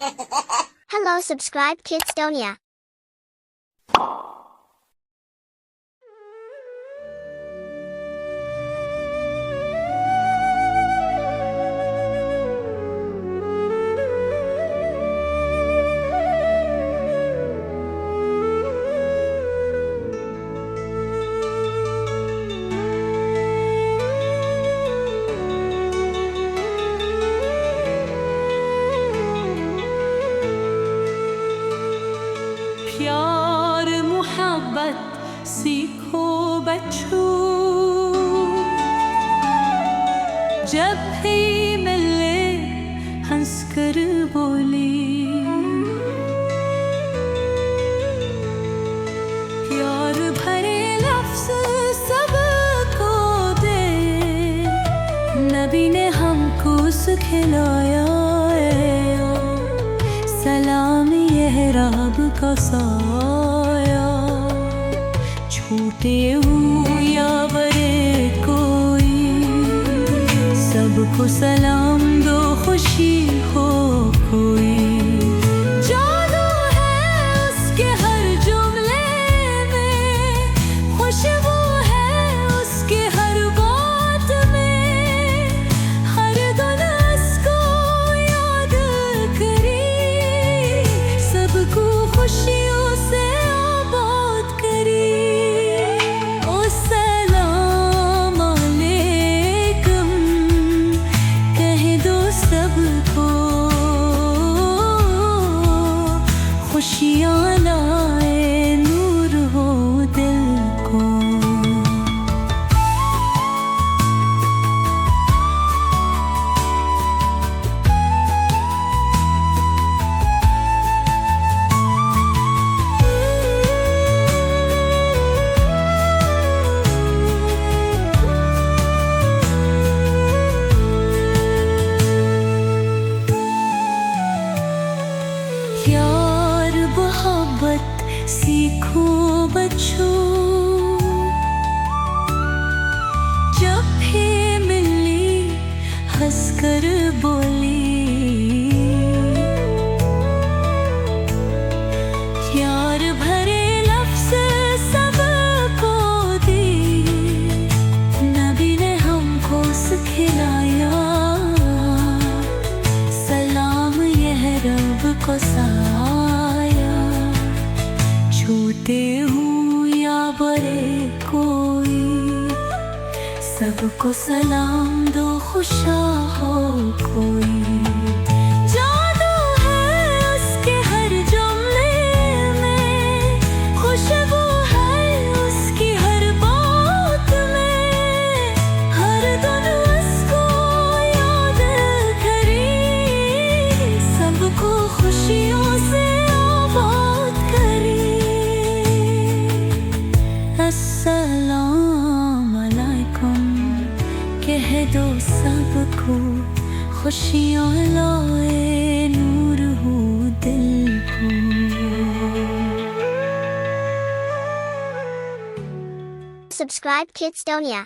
Hello, subscribe Kidstonia. प्यार मुहब्बत सीखो बच्चों, जब भी मिले हंसकर बोली। प्यार भरे लफ्ज़ सबको दे, नबी ने हमको सिखलाया। सलाम यह रब का साया, छोटे हो या बड़े कोई, सबको सलाम दो, खुशी हो कोई। जादू है उसके हर जुमले में, खुशबू है उसके हर बात में। हर दिन उसको याद करी, सबको खुशियों से आबाद करी। ओ सलाम अलैकुम कह दो सबको, खुशियाँ लाए नूर हो दिल को। प्यार मोहब्बत सीखो बच्चों, जब भी मिली हंसकर बोली। प्यार भरे लफ्ज़ सबको दी, नबी ने हमको सिखलाया। सलाम यह रब को साया, छोटे हो या बड़े कोई, सबको सलाम दो, खुशा हो कोई। जादू है उसके हर जुमले में, खुशबू है उसकी हर बात में। हर दिन उसको याद करी, सबको खुशियों से आबाद करी। अस्सलाम अलैकुम कह दो सबको, खुशियाँ लाए नूर हो दिल को। Subscribe Kidstonia.